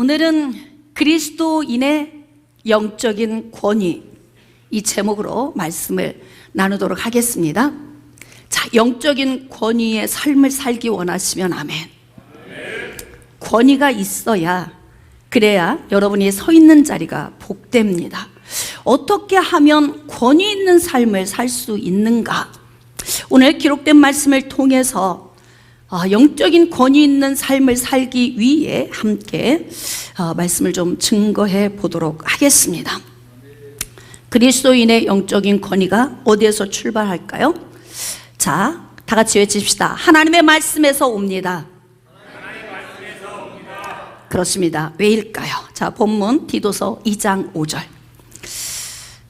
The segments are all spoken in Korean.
오늘은 그리스도인의 영적인 권위, 이 제목으로 말씀을 나누도록 하겠습니다. 자, 영적인 권위의 삶을 살기 원하시면 아멘. 권위가 있어야, 그래야 여러분이 서 있는 자리가 복됩니다. 어떻게 하면 권위 있는 삶을 살 수 있는가? 오늘 기록된 말씀을 통해서 영적인 권위 있는 삶을 살기 위해 함께 말씀을 좀 증거해 보도록 하겠습니다. 그리스도인의 영적인 권위가 어디에서 출발할까요? 자, 다 같이 외칩시다. 하나님의 말씀에서 옵니다. 그렇습니다. 왜일까요? 자, 본문 디도서 2장 5절.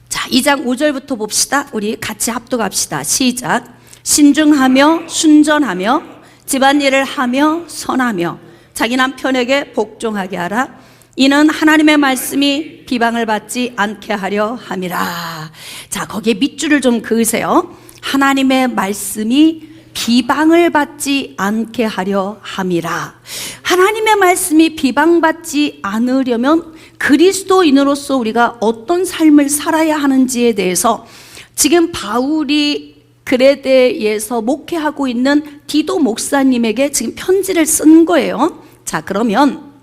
자, 2장 5절부터 봅시다. 우리 같이 합독합시다. 시작. 신중하며 순전하며 집안일을 하며 선하며 자기 남편에게 복종하게 하라. 이는 하나님의 말씀이 비방을 받지 않게 하려 함이라. 자, 거기에 밑줄을 좀 그으세요. 하나님의 말씀이 비방을 받지 않게 하려 함이라. 하나님의 말씀이 비방받지 않으려면 그리스도인으로서 우리가 어떤 삶을 살아야 하는지에 대해서 지금 바울이 그레데에서 목회하고 있는 디도 목사님에게 지금 편지를 쓴 거예요. 자, 그러면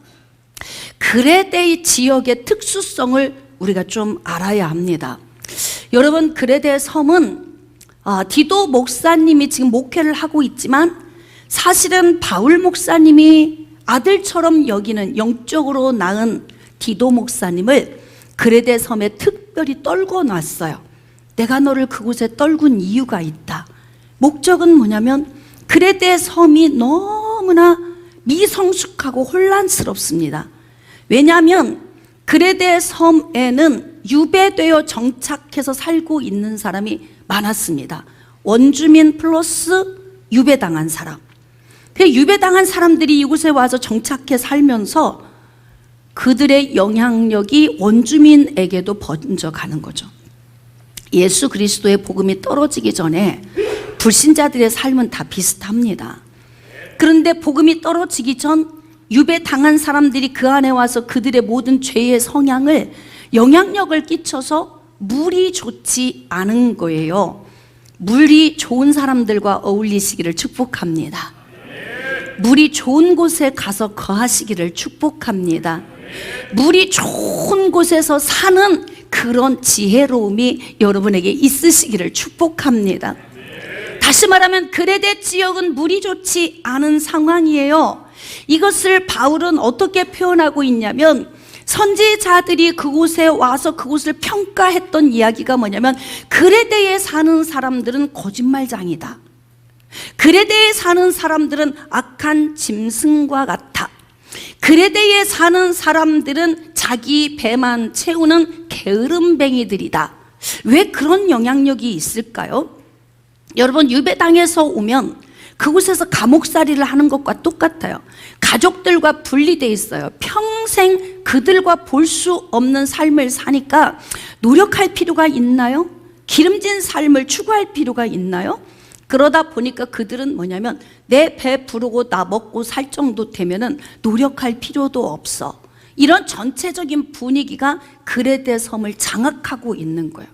그레데 지역의 특수성을 우리가 좀 알아야 합니다. 여러분, 그레데 섬은 디도 목사님이 지금 목회를 하고 있지만 사실은 바울 목사님이 아들처럼 여기는 영적으로 낳은 디도 목사님을 그레데 섬에 특별히 떨궈 놨어요. 내가 너를 그곳에 떨군 이유가 있다. 목적은 뭐냐면 그레데 섬이 너무나 미성숙하고 혼란스럽습니다. 왜냐하면 그레데 섬에는 유배되어 정착해서 살고 있는 사람이 많았습니다. 원주민 플러스 유배당한 사람. 유배당한 사람들이 이곳에 와서 정착해 살면서 그들의 영향력이 원주민에게도 번져가는 거죠. 예수 그리스도의 복음이 떨어지기 전에 불신자들의 삶은 다 비슷합니다. 그런데 복음이 떨어지기 전 유배당한 사람들이 그 안에 와서 그들의 모든 죄의 성향을 영향력을 끼쳐서 물이 좋지 않은 거예요. 물이 좋은 사람들과 어울리시기를 축복합니다. 물이 좋은 곳에 가서 거하시기를 축복합니다. 물이 좋은 곳에서 사는 그런 지혜로움이 여러분에게 있으시기를 축복합니다. 다시 말하면 그레데 지역은 물이 좋지 않은 상황이에요. 이것을 바울은 어떻게 표현하고 있냐면 선지자들이 그곳에 와서 그곳을 평가했던 이야기가 뭐냐면 그레데에 사는 사람들은 거짓말장이다. 그레데에 사는 사람들은 악한 짐승과 같아. 그레데에 사는 사람들은 자기 배만 채우는 게으름뱅이들이다. 왜 그런 영향력이 있을까요? 여러분, 유배당에서 오면 그곳에서 감옥살이를 하는 것과 똑같아요. 가족들과 분리되어 있어요. 평생 그들과 볼 수 없는 삶을 사니까 노력할 필요가 있나요? 기름진 삶을 추구할 필요가 있나요? 그러다 보니까 그들은 뭐냐면 내 배 부르고 나 먹고 살 정도 되면은 노력할 필요도 없어. 이런 전체적인 분위기가 그레데 섬을 장악하고 있는 거예요.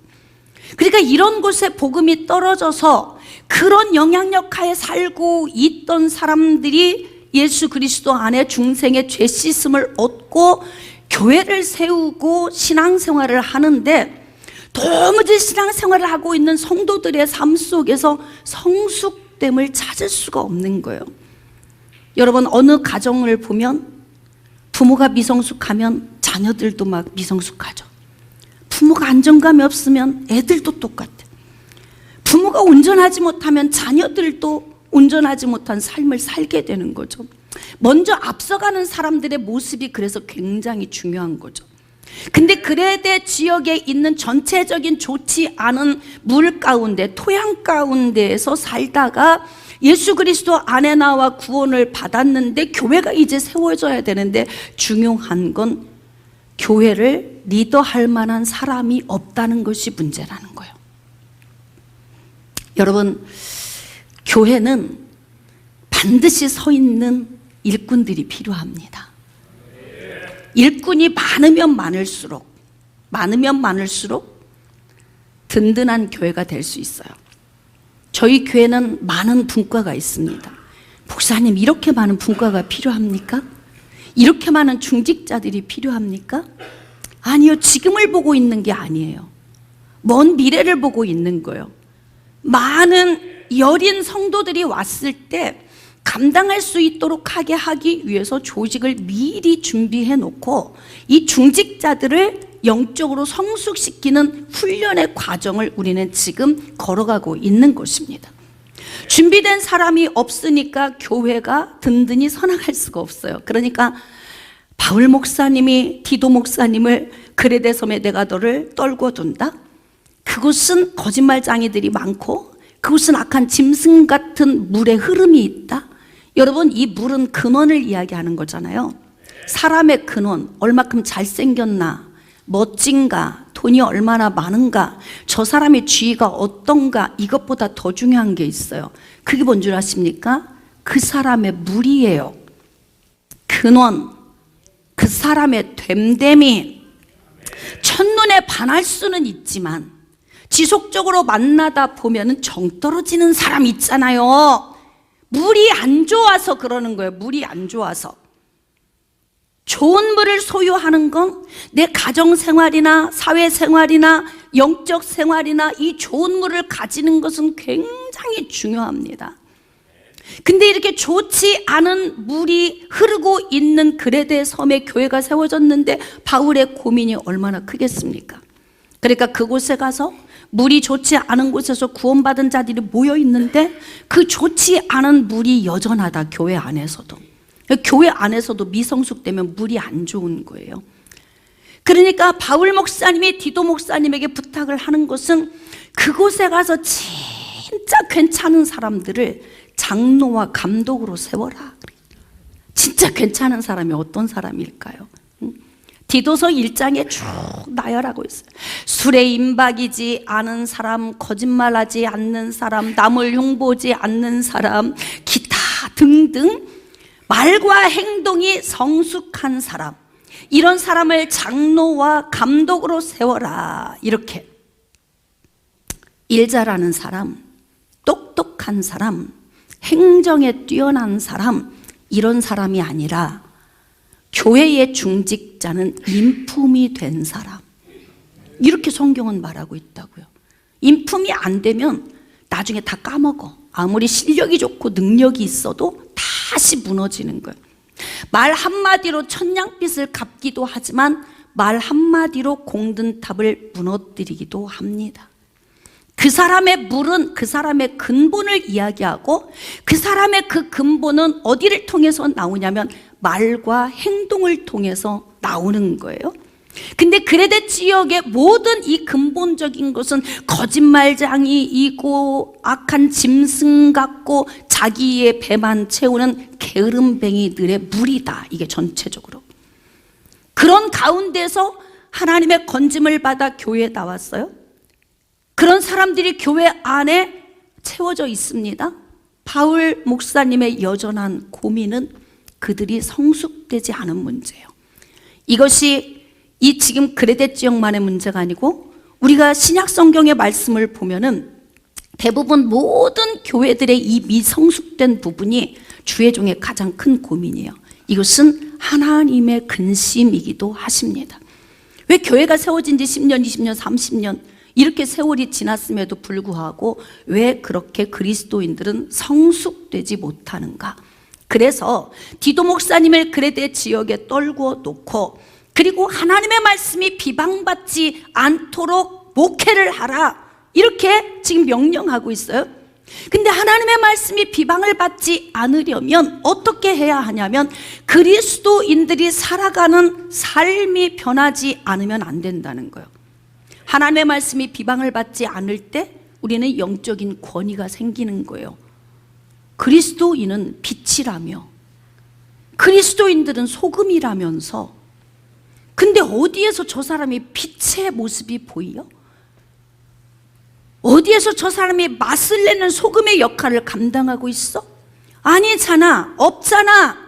그러니까 이런 곳에 복음이 떨어져서 그런 영향력 하에 살고 있던 사람들이 예수 그리스도 안에 중생의 죄 씻음을 얻고 교회를 세우고 신앙생활을 하는데 도무지 신앙생활을 하고 있는 성도들의 삶 속에서 성숙됨을 찾을 수가 없는 거예요. 여러분, 어느 가정을 보면 부모가 미성숙하면 자녀들도 막 미성숙하죠. 부모가 안정감이 없으면 애들도 똑같아. 부모가 온전하지 못하면 자녀들도 온전하지 못한 삶을 살게 되는 거죠. 먼저 앞서가는 사람들의 모습이 그래서 굉장히 중요한 거죠. 근데 그레데 지역에 있는 전체적인 좋지 않은 물 가운데, 토양 가운데에서 살다가 예수 그리스도 안에 나와 구원을 받았는데 교회가 이제 세워져야 되는데 중요한 건 교회를 리더할 만한 사람이 없다는 것이 문제라는 거예요. 여러분, 교회는 반드시 서 있는 일꾼들이 필요합니다. 일꾼이 많으면 많을수록 든든한 교회가 될 수 있어요. 저희 교회는 많은 분과가 있습니다. 목사님, 이렇게 많은 분과가 필요합니까? 이렇게 많은 중직자들이 필요합니까? 아니요, 지금을 보고 있는 게 아니에요. 먼 미래를 보고 있는 거예요. 많은 여린 성도들이 왔을 때 감당할 수 있도록 하기 위해서 조직을 미리 준비해 놓고 이 중직자들을 영적으로 성숙시키는 훈련의 과정을 우리는 지금 걸어가고 있는 것입니다. 준비된 사람이 없으니까 교회가 든든히 서나갈 수가 없어요. 그러니까 바울 목사님이 디도 목사님을 그레데 섬에 내가 너를 떨궈 둔다. 그곳은 거짓말장이들이 많고 그곳은 악한 짐승 같은 물의 흐름이 있다. 여러분, 이 물은 근원을 이야기하는 거잖아요. 사람의 근원, 얼마큼 잘생겼나, 멋진가, 돈이 얼마나 많은가, 저 사람의 지위가 어떤가, 이것보다 더 중요한 게 있어요. 그게 뭔 줄 아십니까? 그 사람의 물이에요. 근원, 그 사람의 됨됨이. 첫눈에 반할 수는 있지만 지속적으로 만나다 보면은 정 떨어지는 사람 있잖아요. 물이 안 좋아서 그러는 거예요. 물이 안 좋아서. 좋은 물을 소유하는 건 내 가정생활이나 사회생활이나 영적 생활이나 이 좋은 물을 가지는 것은 굉장히 중요합니다. 근데 이렇게 좋지 않은 물이 흐르고 있는 그레데 섬에 교회가 세워졌는데 바울의 고민이 얼마나 크겠습니까? 그러니까 그곳에 가서 물이 좋지 않은 곳에서 구원받은 자들이 모여 있는데 그 좋지 않은 물이 여전하다. 교회 안에서도. 교회 안에서도 미성숙되면 물이 안 좋은 거예요. 그러니까 바울 목사님이 디도 목사님에게 부탁을 하는 것은 그곳에 가서 진짜 괜찮은 사람들을 장로와 감독으로 세워라. 진짜 괜찮은 사람이 어떤 사람일까요? 디도서 1장에 쭉 나열하고 있어요. 술에 임박이지 않은 사람, 거짓말하지 않는 사람, 남을 흉보지 않는 사람, 기타 등등 말과 행동이 성숙한 사람, 이런 사람을 장로와 감독으로 세워라. 이렇게 일 잘하는 사람, 똑똑한 사람, 행정에 뛰어난 사람, 이런 사람이 아니라 교회의 중직자는 인품이 된 사람, 이렇게 성경은 말하고 있다고요. 인품이 안 되면 나중에 다 까먹어. 아무리 실력이 좋고 능력이 있어도 다시 무너지는 거예요. 말 한마디로 천냥빚을 갚기도 하지만 말 한마디로 공든탑을 무너뜨리기도 합니다. 그 사람의 물은 그 사람의 근본을 이야기하고 그 사람의 그 근본은 어디를 통해서 나오냐면 말과 행동을 통해서 나오는 거예요. 근데 그레데 지역의 모든 이 근본적인 것은 거짓말장이이고 악한 짐승 같고 자기의 배만 채우는 게으름뱅이들의 물이다. 이게 전체적으로. 그런 가운데서 하나님의 건짐을 받아 교회에 나왔어요. 그런 사람들이 교회 안에 채워져 있습니다. 바울 목사님의 여전한 고민은 그들이 성숙되지 않은 문제예요. 이것이 이 지금 그레데 지역만의 문제가 아니고 우리가 신약 성경의 말씀을 보면은 대부분 모든 교회들의 이 미성숙된 부분이 주의 종의 가장 큰 고민이에요. 이것은 하나님의 근심이기도 하십니다. 왜 교회가 세워진 지 10년, 20년, 30년 이렇게 세월이 지났음에도 불구하고 왜 그렇게 그리스도인들은 성숙되지 못하는가? 그래서 디도 목사님을 그레데 지역에 떨구어 놓고 그리고 하나님의 말씀이 비방받지 않도록 목회를 하라, 이렇게 지금 명령하고 있어요. 근데 하나님의 말씀이 비방을 받지 않으려면 어떻게 해야 하냐면 그리스도인들이 살아가는 삶이 변하지 않으면 안 된다는 거예요. 하나님의 말씀이 비방을 받지 않을 때 우리는 영적인 권위가 생기는 거예요. 그리스도인은 빛이라며 그리스도인들은 소금이라면서, 근데 어디에서 저 사람이 빛의 모습이 보여? 어디에서 저 사람이 맛을 내는 소금의 역할을 감당하고 있어? 아니잖아, 없잖아.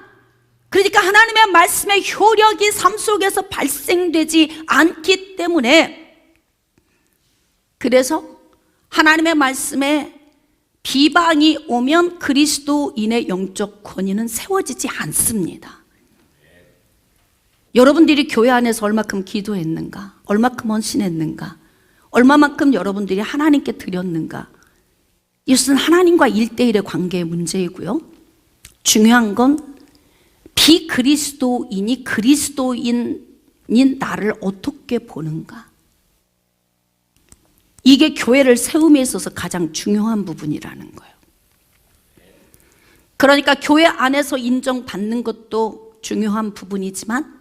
그러니까 하나님의 말씀의 효력이 삶 속에서 발생되지 않기 때문에, 그래서 하나님의 말씀에 비방이 오면 그리스도인의 영적 권위는 세워지지 않습니다. 여러분들이 교회 안에서 얼마큼 기도했는가, 얼마큼 헌신했는가, 얼마만큼 여러분들이 하나님께 드렸는가, 이것은 하나님과 1대1의 관계의 문제이고요. 중요한 건 비그리스도인이 그리스도인인 나를 어떻게 보는가, 이게 교회를 세움에 있어서 가장 중요한 부분이라는 거예요. 그러니까 교회 안에서 인정받는 것도 중요한 부분이지만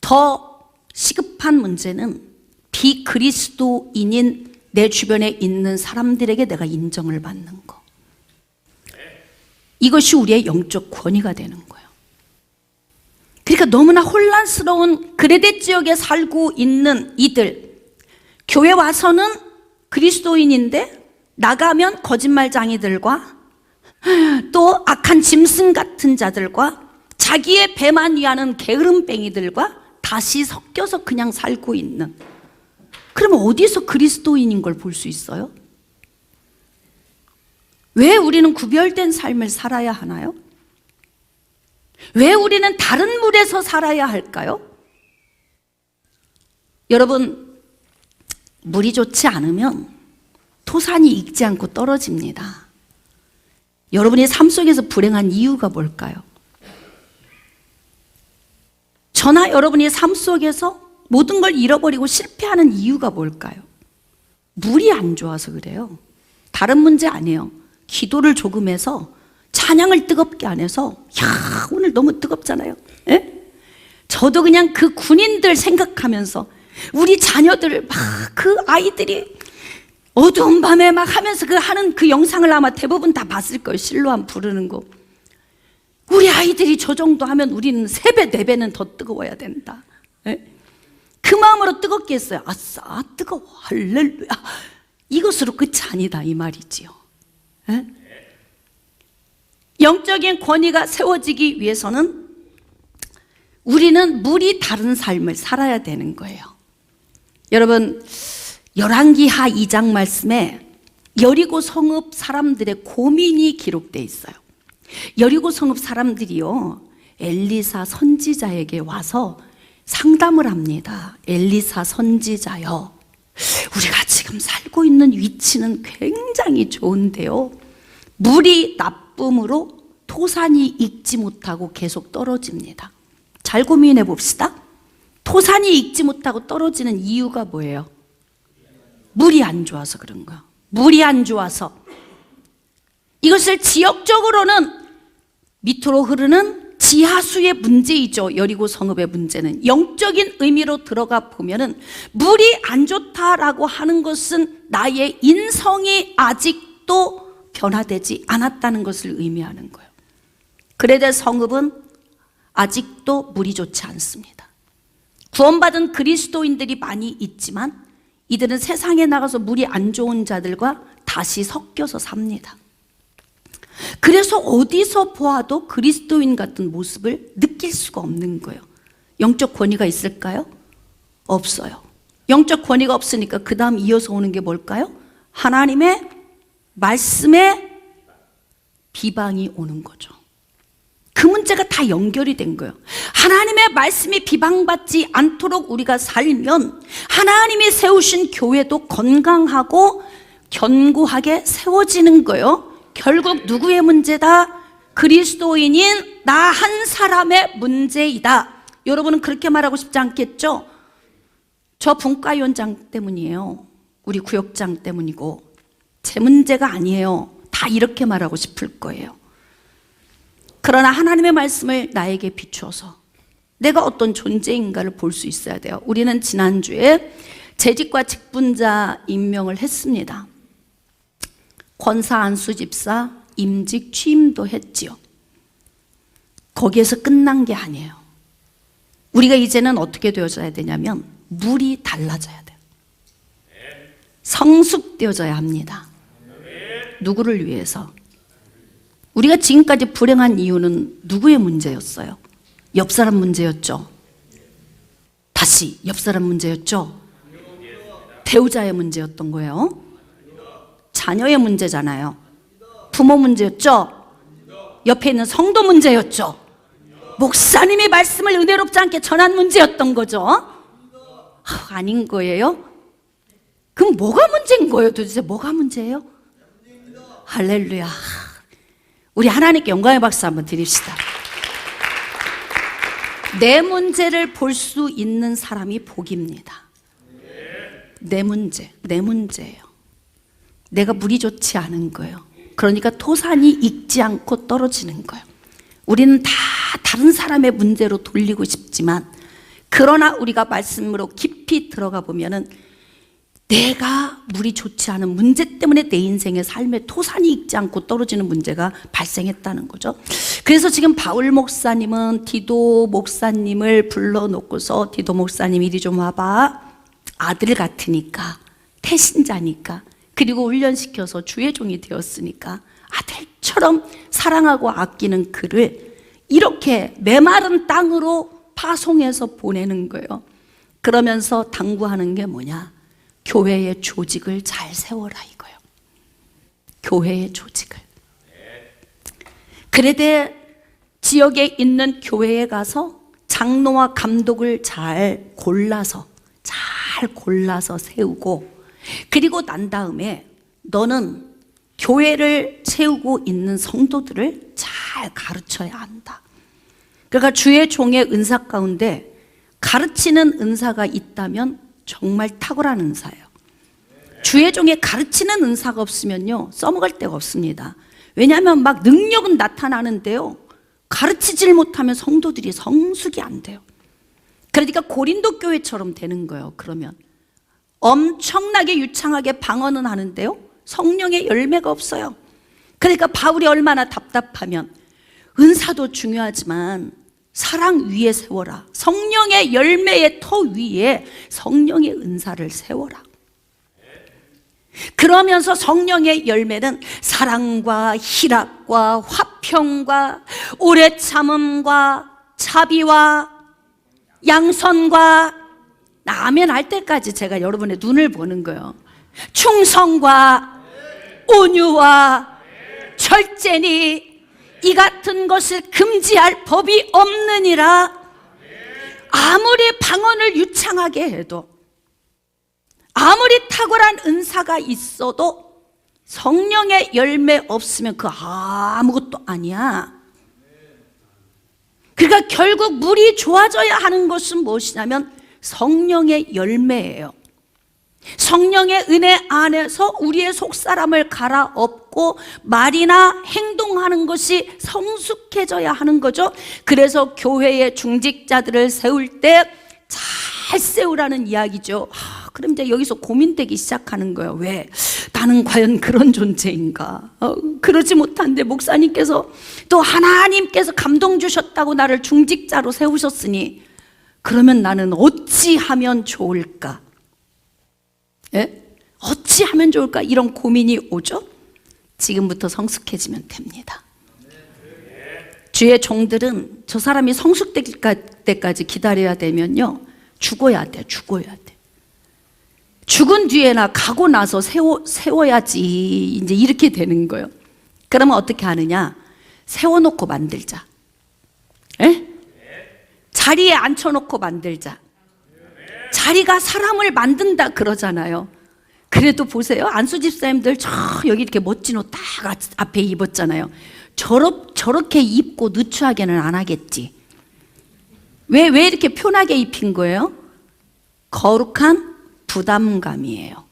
더 시급한 문제는 비그리스도인인 내 주변에 있는 사람들에게 내가 인정을 받는 거. 이것이 우리의 영적 권위가 되는 거예요. 그러니까 너무나 혼란스러운 그레데 지역에 살고 있는 이들, 교회 와서는 그리스도인인데 나가면 거짓말장이들과 또 악한 짐승 같은 자들과 자기의 배만 위하는 게으름뱅이들과 다시 섞여서 그냥 살고 있는, 그러면 어디서 그리스도인인 걸 볼 수 있어요? 왜 우리는 구별된 삶을 살아야 하나요? 왜 우리는 다른 물에서 살아야 할까요? 여러분, 물이 좋지 않으면 토산이 익지 않고 떨어집니다. 여러분이 삶 속에서 불행한 이유가 뭘까요? 저나 여러분이 삶 속에서 모든 걸 잃어버리고 실패하는 이유가 뭘까요? 물이 안 좋아서 그래요. 다른 문제 아니에요. 기도를 조금 해서, 찬양을 뜨겁게 안 해서, 야, 오늘 너무 뜨겁잖아요. 예? 저도 그냥 그 군인들 생각하면서 우리 자녀들 막 그 아이들이 어두운 밤에 막 하면서 그 하는 그 영상을 아마 대부분 다 봤을 거예요. 실로암 부르는 거. 우리 아이들이 저 정도 하면 우리는 3배, 4배는 더 뜨거워야 된다. 예? 그 마음으로 뜨겁게 했어요. 아싸, 뜨거워. 할렐루야. 이것으로 끝이 아니다, 이 말이지요. 예? 영적인 권위가 세워지기 위해서는 우리는 물이 다른 삶을 살아야 되는 거예요. 여러분, 열왕기하 2장 말씀에 여리고 성읍 사람들의 고민이 기록되어 있어요. 여리고 성읍 사람들이요, 엘리사 선지자에게 와서 상담을 합니다. 엘리사 선지자여, 우리가 지금 살고 있는 위치는 굉장히 좋은데요, 물이 나쁨으로 토산이 익지 못하고 계속 떨어집니다. 잘 고민해 봅시다. 토산이 익지 못하고 떨어지는 이유가 뭐예요? 물이 안 좋아서 그런 거야. 물이 안 좋아서. 이것을 지역적으로는 밑으로 흐르는 지하수의 문제이죠. 여리고 성읍의 문제는 영적인 의미로 들어가 보면은 물이 안 좋다라고 하는 것은 나의 인성이 아직도 변화되지 않았다는 것을 의미하는 거예요. 그레데 성읍은 아직도 물이 좋지 않습니다. 구원받은 그리스도인들이 많이 있지만 이들은 세상에 나가서 물이 안 좋은 자들과 다시 섞여서 삽니다. 그래서 어디서 보아도 그리스도인 같은 모습을 느낄 수가 없는 거예요. 영적 권위가 있을까요? 없어요. 영적 권위가 없으니까 그 다음 이어서 오는 게 뭘까요? 하나님의 말씀에 비방이 오는 거죠. 그 문제가 다 연결이 된 거예요. 하나님의 말씀이 비방받지 않도록 우리가 살면 하나님이 세우신 교회도 건강하고 견고하게 세워지는 거예요. 결국 누구의 문제다? 그리스도인인 나 한 사람의 문제이다. 여러분은 그렇게 말하고 싶지 않겠죠? 저 분과위원장 때문이에요. 우리 구역장 때문이고 제 문제가 아니에요. 다 이렇게 말하고 싶을 거예요. 그러나 하나님의 말씀을 나에게 비추어서 내가 어떤 존재인가를 볼 수 있어야 돼요. 우리는 지난주에 재직과 직분자 임명을 했습니다. 권사 안수 집사 임직 취임도 했지요. 거기에서 끝난 게 아니에요. 우리가 이제는 어떻게 되어져야 되냐면 물이 달라져야 돼요. 성숙되어져야 합니다. 누구를 위해서? 우리가 지금까지 불행한 이유는 누구의 문제였어요? 옆 사람 문제였죠. 다시 옆 사람 문제였죠. 배우자의 문제였던 거예요. 자녀의 문제잖아요. 부모 문제였죠. 옆에 있는 성도 문제였죠. 목사님이 말씀을 은혜롭지 않게 전한 문제였던 거죠. 아닌 거예요? 그럼 뭐가 문제인 거예요? 도대체 뭐가 문제예요? 할렐루야. 우리 하나님께 영광의 박수 한번 드립시다. 내 문제를 볼 수 있는 사람이 복입니다. 내 문제예요. 내가 물이 좋지 않은 거예요. 그러니까 토산이 익지 않고 떨어지는 거예요. 우리는 다 다른 사람의 문제로 돌리고 싶지만, 그러나 우리가 말씀으로 깊이 들어가 보면은 내가 물이 좋지 않은 문제 때문에 내 인생의 삶에 토산이 익지 않고 떨어지는 문제가 발생했다는 거죠. 그래서 지금 바울 목사님은 디도 목사님을 불러놓고서, 디도 목사님 이리 좀 와봐. 아들 같으니까, 태신자니까, 그리고 훈련시켜서 주의 종이 되었으니까 아들처럼 사랑하고 아끼는 그를 이렇게 메마른 땅으로 파송해서 보내는 거예요. 그러면서 당부하는 게 뭐냐? 교회의 조직을 잘 세워라 이거예요. 교회의 조직을. 그래대 지역에 있는 교회에 가서 장로와 감독을 잘 골라서 세우고, 그리고 난 다음에 너는 교회를 세우고 있는 성도들을 잘 가르쳐야 한다. 그러니까 주의 종의 은사 가운데 가르치는 은사가 있다면 정말 탁월한 은사예요. 주의 종에 가르치는 은사가 없으면요, 써먹을 데가 없습니다. 왜냐하면 막 능력은 나타나는데요, 가르치질 못하면 성도들이 성숙이 안 돼요. 그러니까 고린도 교회처럼 되는 거예요. 그러면 엄청나게 유창하게 방언은 하는데요, 성령의 열매가 없어요. 그러니까 바울이 얼마나 답답하면, 은사도 중요하지만 사랑 위에 세워라. 성령의 열매의 터 위에 성령의 은사를 세워라. 그러면서 성령의 열매는 사랑과 희락과 화평과 오래 참음과 자비와 양선과, 아멘 할 때까지 제가 여러분의 눈을 보는 거예요. 충성과 온유와 절제니 이 같은 것을 금지할 법이 없느니라. 아무리 방언을 유창하게 해도, 아무리 탁월한 은사가 있어도 성령의 열매 없으면 그 아무것도 아니야. 그러니까 결국 물이 좋아져야 하는 것은 무엇이냐면 성령의 열매예요. 성령의 은혜 안에서 우리의 속사람을 갈아엎고 말이나 행동하는 것이 성숙해져야 하는 거죠. 그래서 교회의 중직자들을 세울 때 잘 세우라는 이야기죠. 그럼 이제 여기서 고민되기 시작하는 거예요. 왜? 나는 과연 그런 존재인가? 그러지 못한데 목사님께서 또 하나님께서 감동 주셨다고 나를 중직자로 세우셨으니, 그러면 나는 어찌하면 좋을까? 예? 어찌하면 좋을까? 이런 고민이 오죠. 지금부터 성숙해지면 됩니다. 주의 종들은 저 사람이 성숙될 때까지 기다려야 되면요, 죽어야 돼. 죽은 뒤에나 가고 나서 세워야지 이제 이렇게 되는 거예요. 그러면 어떻게 하느냐? 세워놓고 만들자. 예? 자리에 앉혀놓고 만들자. 자리가 사람을 만든다 그러잖아요. 그래도 보세요. 안수 집사님들 저 여기 이렇게 멋진 옷 딱 앞에 입었잖아요. 저렇게 입고 누추하게는 안 하겠지. 왜 이렇게 편하게 입힌 거예요? 거룩한 부담감이에요.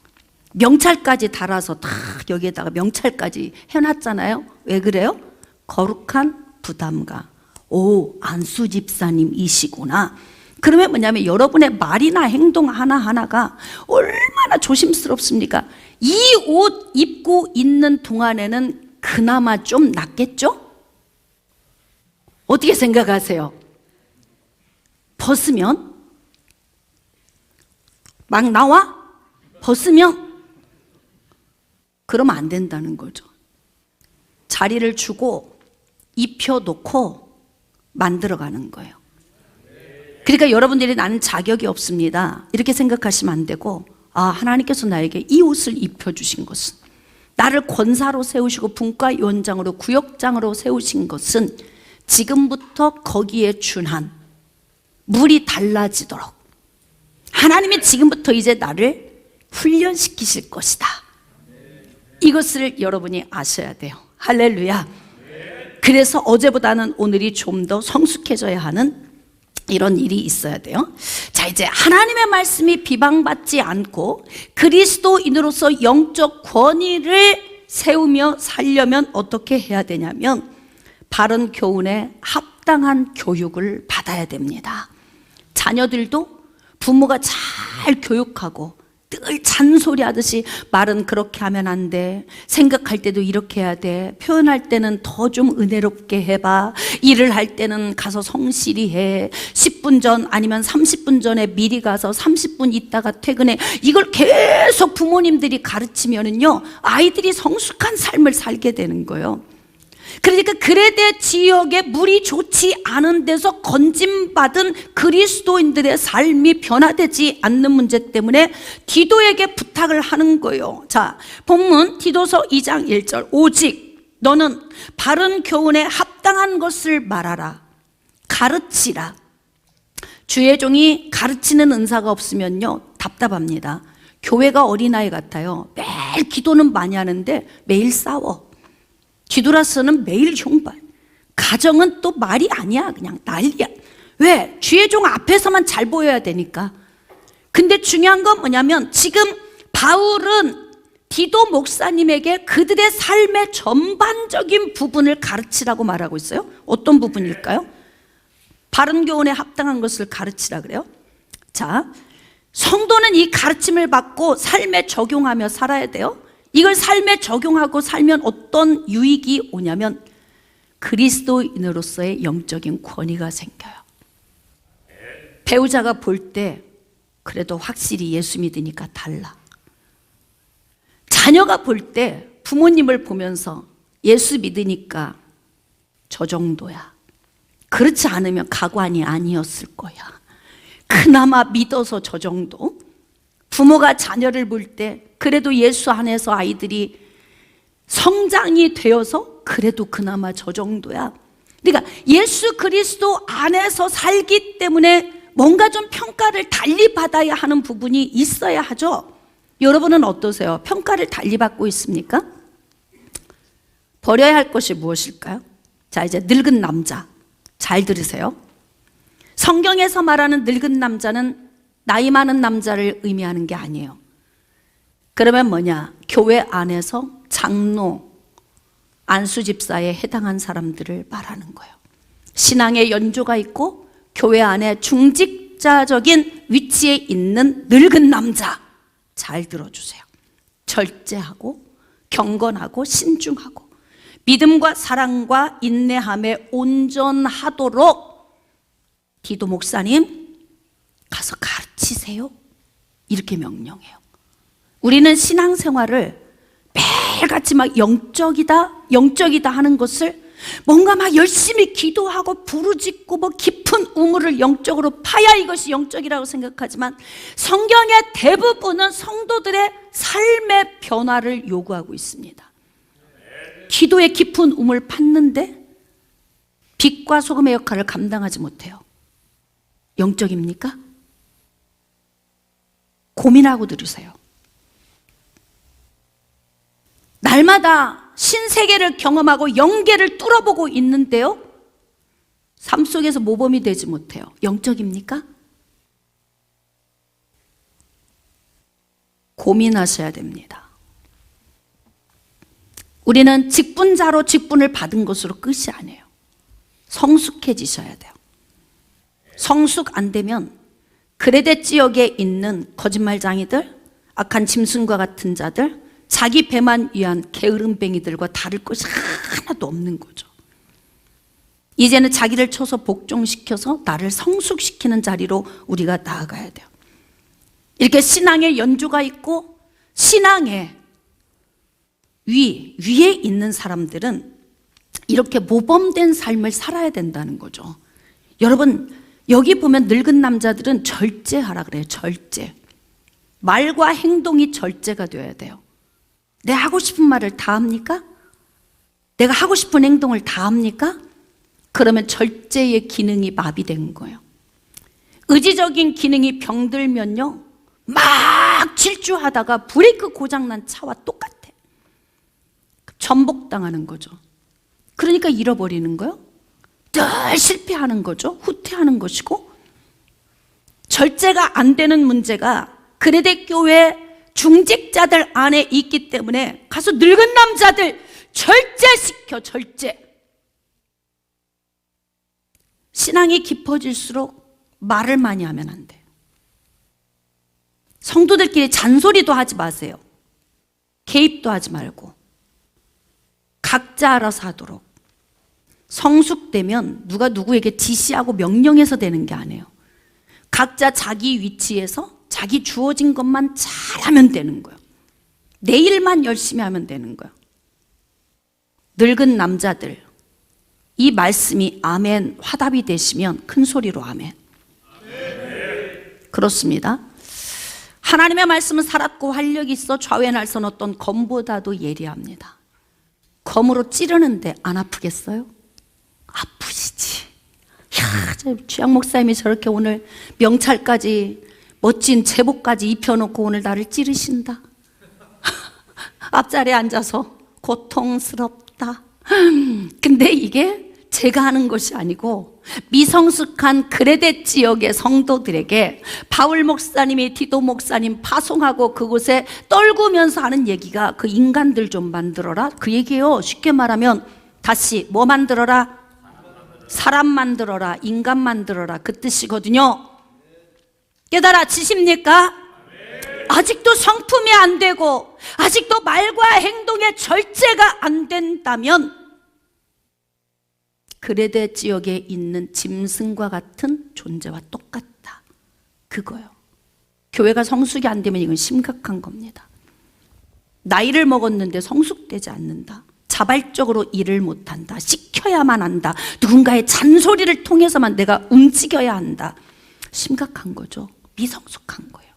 명찰까지 달아서 딱 여기에다가 명찰까지 해놨잖아요. 왜 그래요? 거룩한 부담감. 오, 안수 집사님이시구나. 그러면 뭐냐면 여러분의 말이나 행동 하나하나가 얼마나 조심스럽습니까? 이 옷 입고 있는 동안에는 그나마 좀 낫겠죠? 어떻게 생각하세요? 벗으면? 막 나와? 벗으면? 그러면 안 된다는 거죠. 자리를 주고 입혀놓고 만들어가는 거예요. 그러니까 여러분들이 나는 자격이 없습니다 이렇게 생각하시면 안 되고, 하나님께서 나에게 이 옷을 입혀주신 것은, 나를 권사로 세우시고 분과위원장으로 구역장으로 세우신 것은 지금부터 거기에 준한 물이 달라지도록 하나님이 지금부터 이제 나를 훈련시키실 것이다. 이것을 여러분이 아셔야 돼요. 할렐루야. 그래서 어제보다는 오늘이 좀 더 성숙해져야 하는 이런 일이 있어야 돼요. 자, 이제 하나님의 말씀이 비방받지 않고 그리스도인으로서 영적 권위를 세우며 살려면 어떻게 해야 되냐면, 바른 교훈에 합당한 교육을 받아야 됩니다. 자녀들도 부모가 잘 교육하고 늘 잔소리하듯이, 말은 그렇게 하면 안 돼, 생각할 때도 이렇게 해야 돼, 표현할 때는 더 좀 은혜롭게 해봐, 일을 할 때는 가서 성실히 해, 10분 전 아니면 30분 전에 미리 가서 30분 있다가 퇴근해. 이걸 계속 부모님들이 가르치면은요, 아이들이 성숙한 삶을 살게 되는 거예요. 그러니까 그레데 지역에 물이 좋지 않은 데서 건짐받은 그리스도인들의 삶이 변화되지 않는 문제 때문에 디도에게 부탁을 하는 거예요. 자, 본문 디도서 2장 1절, 오직 너는 바른 교훈에 합당한 것을 말하라, 가르치라. 주의 종이 가르치는 은사가 없으면요 답답합니다. 교회가 어린아이 같아요. 매일 기도는 많이 하는데 매일 싸워. 디도라서는 매일 흉발, 가정은 또 말이 아니야, 그냥 난리야. 왜? 주의 종 앞에서만 잘 보여야 되니까. 근데 중요한 건 뭐냐면, 지금 바울은 디도 목사님에게 그들의 삶의 전반적인 부분을 가르치라고 말하고 있어요. 어떤 부분일까요? 바른 교훈에 합당한 것을 가르치라 그래요. 자, 성도는 이 가르침을 받고 삶에 적용하며 살아야 돼요. 이걸 삶에 적용하고 살면 어떤 유익이 오냐면, 그리스도인으로서의 영적인 권위가 생겨요. 배우자가 볼 때 그래도 확실히 예수 믿으니까 달라. 자녀가 볼 때 부모님을 보면서 예수 믿으니까 저 정도야. 그렇지 않으면 가관이 아니었을 거야. 그나마 믿어서 저 정도. 부모가 자녀를 볼 때 그래도 예수 안에서 아이들이 성장이 되어서 그래도 그나마 저 정도야. 그러니까 예수 그리스도 안에서 살기 때문에 뭔가 좀 평가를 달리 받아야 하는 부분이 있어야 하죠. 여러분은 어떠세요? 평가를 달리 받고 있습니까? 버려야 할 것이 무엇일까요? 자, 이제 늙은 남자, 잘 들으세요. 성경에서 말하는 늙은 남자는 나이 많은 남자를 의미하는 게 아니에요. 그러면 뭐냐? 교회 안에서 장로, 안수집사에 해당한 사람들을 말하는 거예요. 신앙의 연조가 있고 교회 안에 중직자적인 위치에 있는 늙은 남자, 잘 들어주세요. 절제하고 경건하고 신중하고 믿음과 사랑과 인내함에 온전하도록 디도 목사님 가서 가르치세요. 이렇게 명령해요. 우리는 신앙생활을 매일같이 막 영적이다 하는 것을 뭔가 막 열심히 기도하고 부르짖고 뭐 깊은 우물을 영적으로 파야 이것이 영적이라고 생각하지만, 성경의 대부분은 성도들의 삶의 변화를 요구하고 있습니다. 기도의 깊은 우물 팠는데 빛과 소금의 역할을 감당하지 못해요. 영적입니까? 고민하고 들으세요. 날마다 신세계를 경험하고 영계를 뚫어보고 있는데요, 삶 속에서 모범이 되지 못해요. 영적입니까? 고민하셔야 됩니다. 우리는 직분자로 직분을 받은 것으로 끝이 아니에요. 성숙해지셔야 돼요. 성숙 안 되면 그레데 지역에 있는 거짓말장이들, 악한 짐승과 같은 자들, 자기 배만 위한 게으름뱅이들과 다를 것이 하나도 없는 거죠. 이제는 자기를 쳐서 복종시켜서 나를 성숙시키는 자리로 우리가 나아가야 돼요. 이렇게 신앙의 연주가 있고 신앙의 위에 있는 사람들은 이렇게 모범된 삶을 살아야 된다는 거죠. 여러분, 여기 보면 늙은 남자들은 절제하라 그래요. 절제. 말과 행동이 절제가 되어야 돼요. 내가 하고 싶은 말을 다 합니까? 내가 하고 싶은 행동을 다 합니까? 그러면 절제의 기능이 마비된 거예요. 의지적인 기능이 병들면요, 막 질주하다가 브레이크 고장난 차와 똑같아. 전복당하는 거죠. 그러니까 잃어버리는 거예요. 늘 실패하는 거죠. 후퇴하는 것이고, 절제가 안 되는 문제가 그레데 교회 중직자들 안에 있기 때문에 가서 늙은 남자들 절제시켜. 절제. 신앙이 깊어질수록 말을 많이 하면 안 돼요. 성도들끼리 잔소리도 하지 마세요. 개입도 하지 말고 각자 알아서 하도록. 성숙되면 누가 누구에게 지시하고 명령해서 되는 게 아니에요. 각자 자기 위치에서 자기 주어진 것만 잘하면 되는 거예요. 내 일만 열심히 하면 되는 거예요. 늙은 남자들, 이 말씀이 아멘 화답이 되시면 큰 소리로 아멘. 그렇습니다. 하나님의 말씀은 살았고 활력이 있어 좌우의 날선 어떤 검보다도 예리합니다. 검으로 찌르는데 안 아프겠어요? 아프시지. 야, 주양 목사님이 저렇게 오늘 명찰까지 멋진 제복까지 입혀놓고 오늘 나를 찌르신다. 앞자리에 앉아서 고통스럽다. 근데 이게 제가 하는 것이 아니고 미성숙한 그레데 지역의 성도들에게 바울 목사님이 디도 목사님 파송하고 그곳에 떨구면서 하는 얘기가 그 인간들 좀 만들어라 그 얘기예요. 쉽게 말하면 다시 뭐 만들어라? 사람 만들어라, 인간 만들어라 그 뜻이거든요. 깨달아지십니까? 아직도 성품이 안 되고 아직도 말과 행동의 절제가 안 된다면 그레데 지역에 있는 짐승과 같은 존재와 똑같다. 그거요. 교회가 성숙이 안 되면 이건 심각한 겁니다. 나이를 먹었는데 성숙되지 않는다. 자발적으로 일을 못한다. 시켜야만 한다. 누군가의 잔소리를 통해서만 내가 움직여야 한다. 심각한 거죠. 미성숙한 거예요.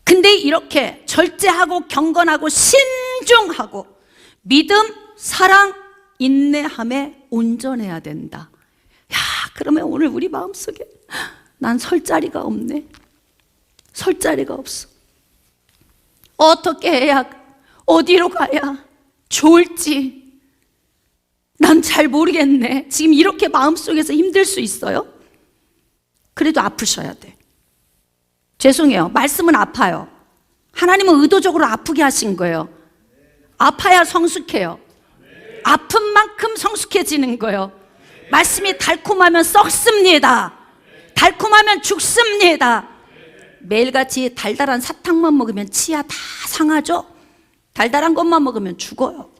근데 이렇게 절제하고 경건하고 신중하고 믿음, 사랑, 인내함에 온전해야 된다. 야, 그러면 오늘 우리 마음속에 난 설 자리가 없네. 설 자리가 없어. 어떻게 해야, 어디로 가야 좋을지 난 잘 모르겠네. 지금 이렇게 마음속에서 힘들 수 있어요? 그래도 아프셔야 돼. 죄송해요. 말씀은 아파요. 하나님은 의도적으로 아프게 하신 거예요. 아파야 성숙해요. 아픈 만큼 성숙해지는 거예요. 말씀이 달콤하면 썩습니다. 달콤하면 죽습니다. 매일같이 달달한 사탕만 먹으면 치아 다 상하죠? 달달한 것만 먹으면 죽어요.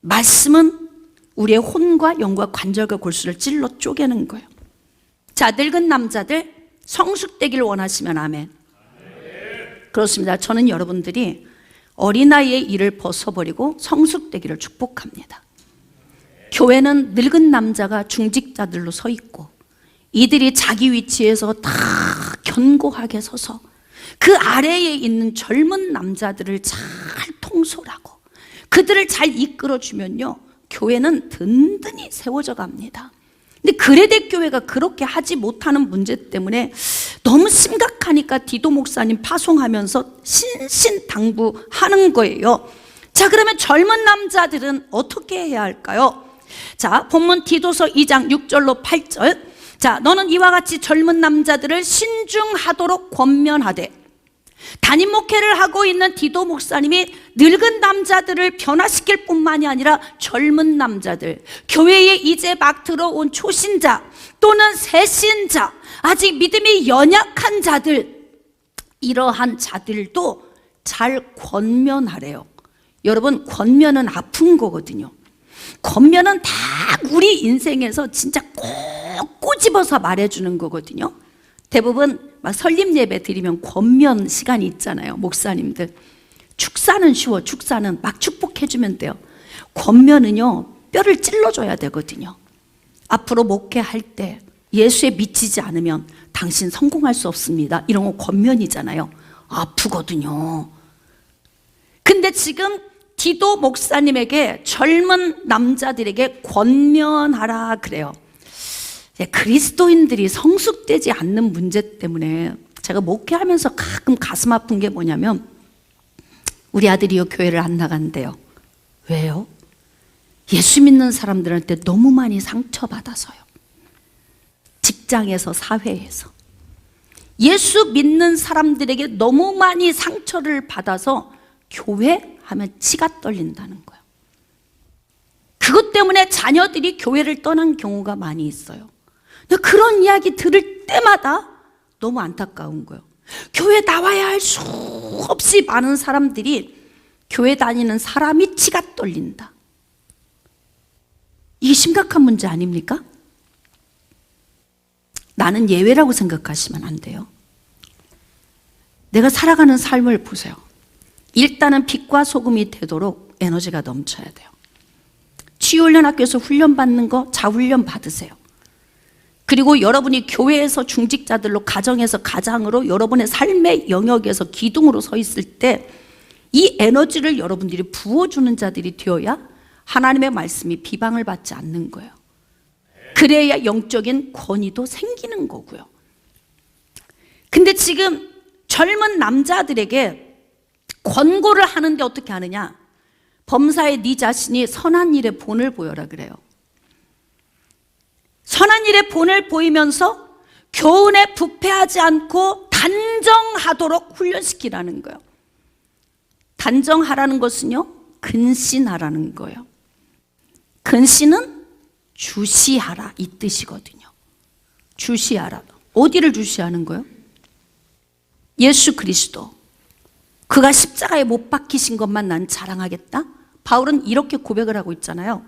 말씀은 우리의 혼과 영과 관절과 골수를 찔러 쪼개는 거예요. 자, 늙은 남자들 성숙되기를 원하시면 아멘. 그렇습니다. 저는 여러분들이 어린아이의 일을 벗어버리고 성숙되기를 축복합니다. 교회는 늙은 남자가 중직자들로 서 있고 이들이 자기 위치에서 다 견고하게 서서 그 아래에 있는 젊은 남자들을 잘 통솔하고 그들을 잘 이끌어주면요 교회는 든든히 세워져 갑니다. 근데 그레데 교회가 그렇게 하지 못하는 문제 때문에 너무 심각하니까 디도 목사님 파송하면서 신신당부하는 거예요. 자, 그러면 젊은 남자들은 어떻게 해야 할까요? 자, 본문 디도서 2장 6절로 8절. 자, 너는 이와 같이 젊은 남자들을 신중하도록 권면하되. 담임 목회를 하고 있는 디도 목사님이 늙은 남자들을 변화시킬 뿐만이 아니라 젊은 남자들, 교회에 이제 막 들어온 초신자 또는 새신자, 아직 믿음이 연약한 자들, 이러한 자들도 잘 권면하래요. 여러분, 권면은 아픈 거거든요. 권면은 다 우리 인생에서 진짜 꼭 꼬집어서 말해주는 거거든요. 대부분 막 설립 예배 드리면 권면 시간이 있잖아요. 목사님들 축사는 쉬워. 축사는 막 축복해주면 돼요. 권면은요 뼈를 찔러줘야 되거든요. 앞으로 목회할 때 예수에 미치지 않으면 당신 성공할 수 없습니다. 이런 거 권면이잖아요. 아프거든요. 근데 지금 디도 목사님에게 젊은 남자들에게 권면하라 그래요. 그리스도인들이 성숙되지 않는 문제 때문에 제가 목회하면서 가끔 가슴 아픈 게 뭐냐면 우리 아들이요 교회를 안 나간대요. 왜요? 예수 믿는 사람들한테 너무 많이 상처받아서요. 직장에서 사회에서 예수 믿는 사람들에게 너무 많이 상처를 받아서 교회 하면 치가 떨린다는 거예요. 그것 때문에 자녀들이 교회를 떠난 경우가 많이 있어요. 근데 그런 이야기 들을 때마다 너무 안타까운 거예요. 교회 나와야 할 수 없이 많은 사람들이 교회 다니는 사람이 치가 떨린다. 이게 심각한 문제 아닙니까? 나는 예외라고 생각하시면 안 돼요. 내가 살아가는 삶을 보세요. 일단은 빛과 소금이 되도록 에너지가 넘쳐야 돼요. 치유훈련학교에서 훈련받는 거 자훈련 받으세요. 그리고 여러분이 교회에서 중직자들로 가정에서 가장으로 여러분의 삶의 영역에서 기둥으로 서 있을 때 이 에너지를 여러분들이 부어주는 자들이 되어야 하나님의 말씀이 비방을 받지 않는 거예요. 그래야 영적인 권위도 생기는 거고요. 근데 지금 젊은 남자들에게 권고를 하는데 어떻게 하느냐? 범사에 네 자신이 선한 일에 본을 보여라 그래요. 선한 일에 본을 보이면서 교훈에 부패하지 않고 단정하도록 훈련시키라는 거예요. 단정하라는 것은요, 근신하라는 거예요. 근신은 주시하라 이 뜻이거든요. 주시하라. 어디를 주시하는 거예요? 예수 그리스도. 그가 십자가에 못 박히신 것만 난 자랑하겠다? 바울은 이렇게 고백을 하고 있잖아요.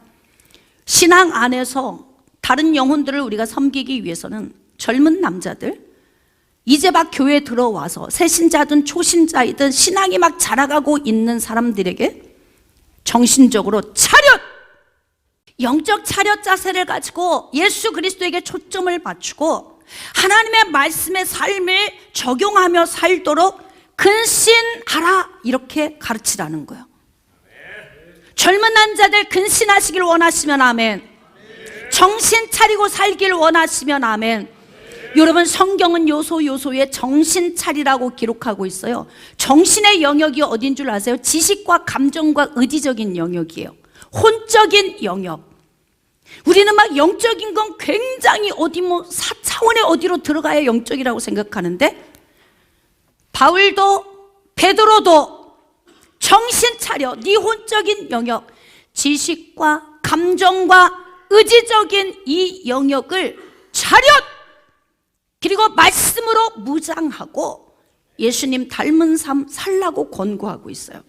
신앙 안에서 다른 영혼들을 우리가 섬기기 위해서는 젊은 남자들, 이제 막 교회에 들어와서 새신자든 초신자이든 신앙이 막 자라가고 있는 사람들에게 정신적으로 차렷! 영적 차렷 자세를 가지고 예수 그리스도에게 초점을 맞추고 하나님의 말씀의 삶을 적용하며 살도록 근신하라 이렇게 가르치라는 거예요. 젊은 남자들 근신하시길 원하시면 아멘. 정신 차리고 살길 원하시면 아멘. 여러분 성경은 요소에 정신 차리라고 기록하고 있어요. 정신의 영역이 어딘 줄 아세요? 지식과 감정과 의지적인 영역이에요. 혼적인 영역. 우리는 막 영적인 건 굉장히 어디 뭐 4차원의 어디로 들어가야 영적이라고 생각하는데 바울도 베드로도 정신 차려. 네 혼적인 영역, 지식과 감정과 의지적인 이 영역을 차렷! 그리고 말씀으로 무장하고 예수님 닮은 삶 살라고 권고하고 있어요.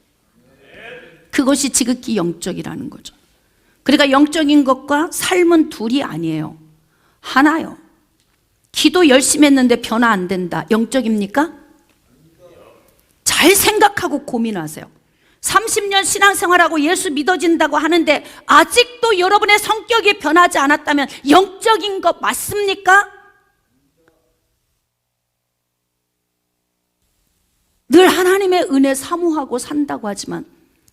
그것이 지극히 영적이라는 거죠. 그러니까 영적인 것과 삶은 둘이 아니에요. 하나요. 기도 열심히 했는데 변화 안 된다. 영적입니까? 잘 생각하고 고민하세요. 30년 신앙생활하고 예수 믿어진다고 하는데 아직도 여러분의 성격이 변하지 않았다면 영적인 것 맞습니까? 늘 하나님의 은혜 사모하고 산다고 하지만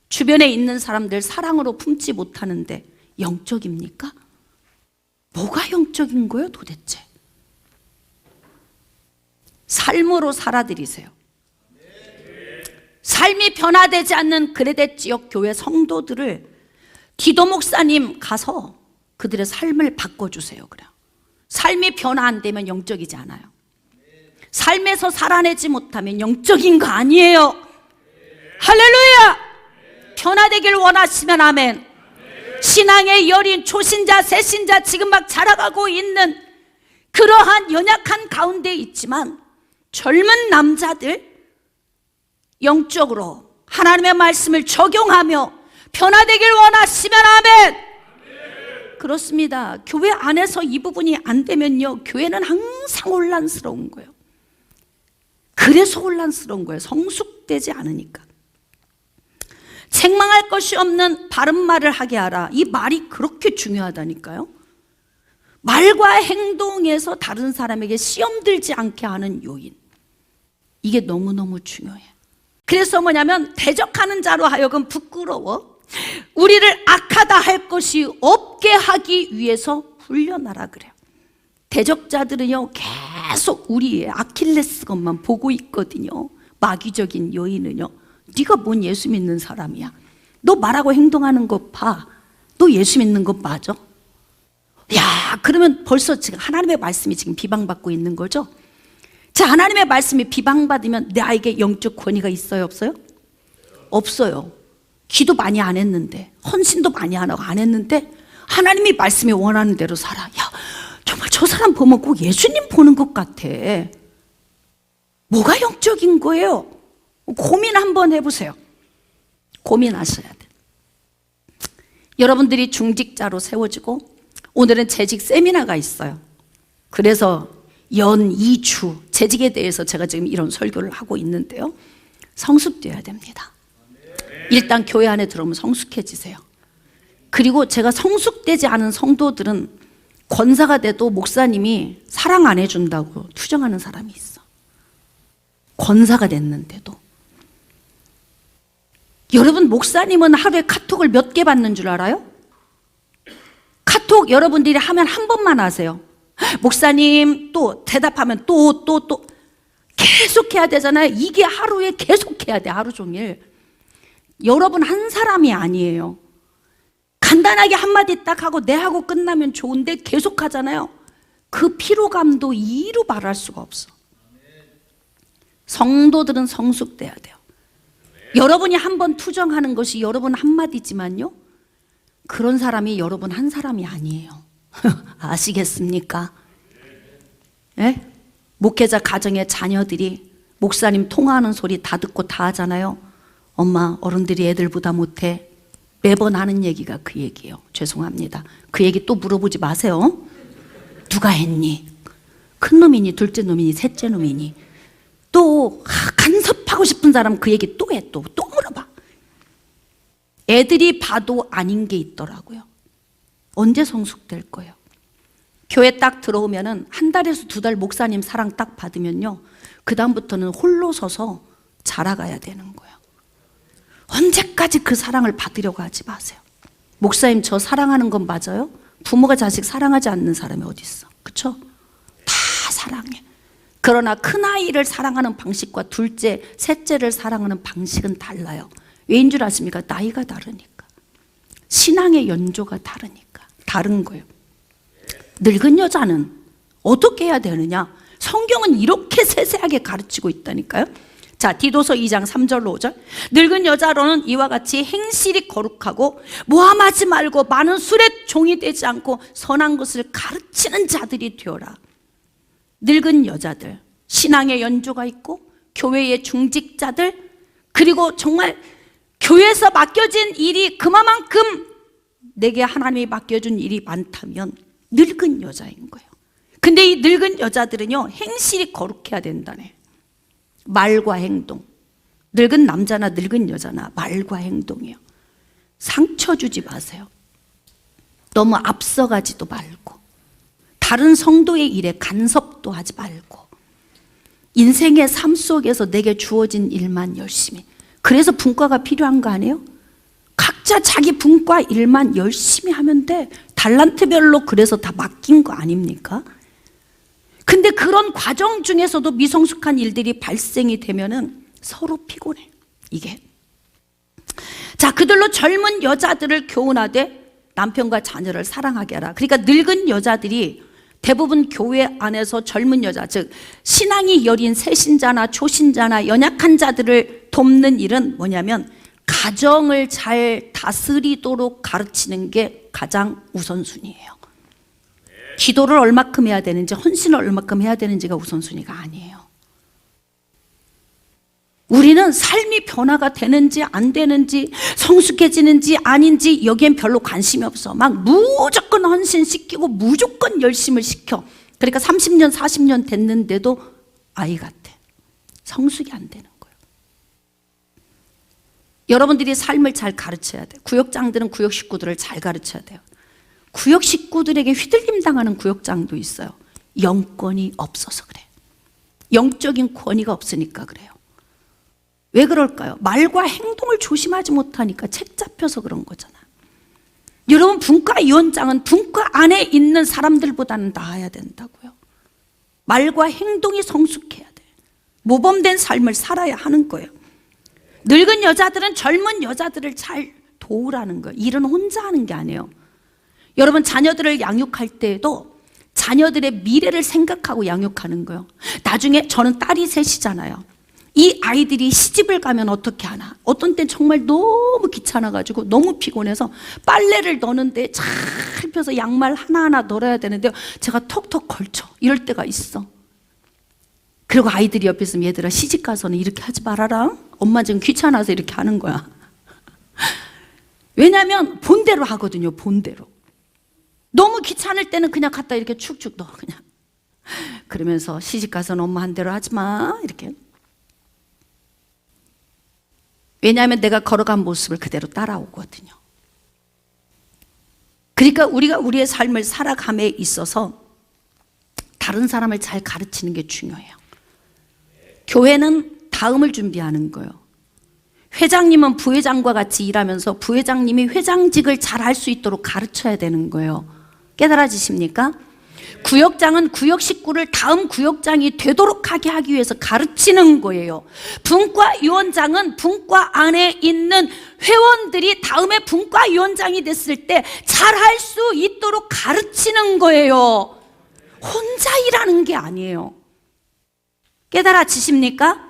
주변에 있는 사람들 사랑으로 품지 못하는데 영적입니까? 뭐가 영적인 거예요 도대체? 삶으로 살아드리세요. 삶이 변화되지 않는 그레데 지역 교회 성도들을 디도 목사님 가서 그들의 삶을 바꿔주세요. 그래요. 삶이 변화 안 되면 영적이지 않아요. 삶에서 살아내지 못하면 영적인 거 아니에요. 할렐루야! 변화되길 원하시면 아멘. 신앙의 여린 초신자 새신자 지금 막 자라가고 있는 그러한 연약한 가운데 있지만 젊은 남자들 영적으로 하나님의 말씀을 적용하며 변화되길 원하시면 아멘. 그렇습니다. 교회 안에서 이 부분이 안 되면요 교회는 항상 혼란스러운 거예요. 그래서 혼란스러운 거예요. 성숙되지 않으니까. 책망할 것이 없는 바른 말을 하게 하라. 이 말이 그렇게 중요하다니까요. 말과 행동에서 다른 사람에게 시험 들지 않게 하는 요인. 이게 너무너무 중요해. 그래서 뭐냐면 대적하는 자로 하여금 부끄러워 우리를 악하다 할 것이 없게 하기 위해서 훈련하라 그래요. 대적자들은요 계속 우리의 아킬레스 것만 보고 있거든요. 마귀적인 요인은요, 네가 뭔 예수 믿는 사람이야, 너 말하고 행동하는 거 봐, 너 예수 믿는 거 맞아? 야, 그러면 벌써 지금 하나님의 말씀이 지금 비방받고 있는 거죠. 자, 하나님의 말씀이 비방받으면 나에게 영적 권위가 있어요, 없어요? 없어요. 기도 많이 안 했는데, 헌신도 많이 안 하고 안 했는데 하나님이 말씀이 원하는 대로 살아. 야, 정말 저 사람 보면 꼭 예수님 보는 것 같아. 뭐가 영적인 거예요? 고민 한번 해보세요. 고민하셔야 돼. 여러분들이 중직자로 세워지고 오늘은 재직 세미나가 있어요. 그래서 연 2주 재직에 대해서 제가 지금 이런 설교를 하고 있는데요, 성숙되어야 됩니다. 일단 교회 안에 들어오면 성숙해지세요. 그리고 제가 성숙되지 않은 성도들은 권사가 돼도 목사님이 사랑 안 해준다고 투정하는 사람이 있어. 권사가 됐는데도. 여러분, 목사님은 하루에 카톡을 몇 개 받는 줄 알아요? 카톡 여러분들이 하면 한 번만 하세요. 목사님, 또 대답하면 또 계속 해야 되잖아요. 이게 하루에 계속 해야 돼, 하루 종일. 여러분 한 사람이 아니에요. 간단하게 한마디 딱 하고 네 하고 끝나면 좋은데 계속 하잖아요. 그 피로감도 이루 말할 수가 없어. 성도들은 성숙돼야 돼요. 여러분이 한 번 투정하는 것이 여러분 한마디지만요, 그런 사람이 여러분 한 사람이 아니에요. 아시겠습니까? 예? 목회자 가정의 자녀들이 목사님 통화하는 소리 다 듣고 다 하잖아요. 엄마, 어른들이 애들보다 못해. 매번 하는 얘기가 그 얘기예요. 죄송합니다. 그 얘기 또 물어보지 마세요. 누가 했니? 큰 놈이니 둘째 놈이니 셋째 놈이니. 또 간섭하고 싶은 사람 그 얘기 또 해. 또 물어봐. 애들이 봐도 아닌 게 있더라고요. 언제 성숙될 거예요? 교회 딱 들어오면은 한 달에서 두 달 목사님 사랑 딱 받으면요, 그 다음부터는 홀로 서서 자라가야 되는 거예요. 언제까지 그 사랑을 받으려고 하지 마세요. 목사님, 저 사랑하는 건 맞아요? 부모가 자식 사랑하지 않는 사람이 어디 있어? 그렇죠? 다 사랑해. 그러나 큰아이를 사랑하는 방식과 둘째, 셋째를 사랑하는 방식은 달라요. 왜인 줄 아십니까? 나이가 다르니까. 신앙의 연조가 다르니까. 다른 거예요. 늙은 여자는 어떻게 해야 되느냐? 성경은 이렇게 세세하게 가르치고 있다니까요. 자, 디도서 2장 3절로 5절. 늙은 여자로는 이와 같이 행실이 거룩하고 모함하지 말고 많은 술에 종이 되지 않고 선한 것을 가르치는 자들이 되어라. 늙은 여자들, 신앙의 연조가 있고 교회의 중직자들, 그리고 정말 교회에서 맡겨진 일이 그만큼 내게 하나님이 맡겨준 일이 많다면 늙은 여자인 거예요. 근데 이 늙은 여자들은요, 행실이 거룩해야 된다네. 말과 행동. 늙은 남자나 늙은 여자나 말과 행동이요. 상처 주지 마세요. 너무 앞서가지도 말고, 다른 성도의 일에 간섭도 하지 말고, 인생의 삶 속에서 내게 주어진 일만 열심히. 그래서 분과가 필요한 거 아니에요? 각자 자기 분과 일만 열심히 하면 돼. 달란트별로 그래서 다 맡긴 거 아닙니까? 근데 그런 과정 중에서도 미성숙한 일들이 발생이 되면은 서로 피곤해, 이게. 자, 그들로 젊은 여자들을 교훈하되 남편과 자녀를 사랑하게 하라. 그러니까 늙은 여자들이 대부분 교회 안에서 젊은 여자, 즉 신앙이 여린 새신자나 초신자나 연약한 자들을 돕는 일은 뭐냐면 가정을 잘 다스리도록 가르치는 게 가장 우선순위예요. 기도를 얼마큼 해야 되는지, 헌신을 얼마큼 해야 되는지가 우선순위가 아니에요. 우리는 삶이 변화가 되는지 안 되는지, 성숙해지는지 아닌지 여기엔 별로 관심이 없어. 막 무조건 헌신시키고 무조건 열심을 시켜. 그러니까 30년 40년 됐는데도 아이 같아. 성숙이 안 되는 거예요. 여러분들이 삶을 잘 가르쳐야 돼요. 구역장들은 구역 식구들을 잘 가르쳐야 돼요. 구역 식구들에게 휘둘림 당하는 구역장도 있어요. 영권이 없어서 그래. 영적인 권위가 없으니까 그래요. 왜 그럴까요? 말과 행동을 조심하지 못하니까 책 잡혀서 그런 거잖아. 여러분, 분과위원장은 분과 안에 있는 사람들보다는 나아야 된다고요. 말과 행동이 성숙해야 돼. 모범된 삶을 살아야 하는 거예요. 늙은 여자들은 젊은 여자들을 잘 도우라는 거예요. 일은 혼자 하는 게 아니에요. 여러분, 자녀들을 양육할 때에도 자녀들의 미래를 생각하고 양육하는 거예요. 나중에 저는 딸이 셋이잖아요. 이 아이들이 시집을 가면 어떻게 하나. 어떤 땐 정말 너무 귀찮아가지고 너무 피곤해서 빨래를 넣는데 잘 펴서 양말 하나하나 널어야 되는데 제가 턱턱 걸쳐. 이럴 때가 있어. 그리고 아이들이 옆에 있으면 얘들아, 시집 가서는 이렇게 하지 말아라. 엄마 지금 귀찮아서 이렇게 하는 거야. 왜냐하면 본대로 하거든요. 본대로. 너무 귀찮을 때는 그냥 갖다 이렇게 축축 넣어. 그냥. 그러면서 시집 가서는 엄마 한 대로 하지 마. 이렇게. 왜냐하면 내가 걸어간 모습을 그대로 따라오거든요. 그러니까 우리가 우리의 삶을 살아감에 있어서 다른 사람을 잘 가르치는 게 중요해요. 교회는 다음을 준비하는 거예요. 회장님은 부회장과 같이 일하면서 부회장님이 회장직을 잘 할 수 있도록 가르쳐야 되는 거예요. 깨달아지십니까? 구역장은 구역 식구를 다음 구역장이 되도록 하게 하기 위해서 가르치는 거예요. 분과위원장은 분과 안에 있는 회원들이 다음에 분과위원장이 됐을 때 잘할 수 있도록 가르치는 거예요. 혼자 일하는 게 아니에요. 깨달아지십니까?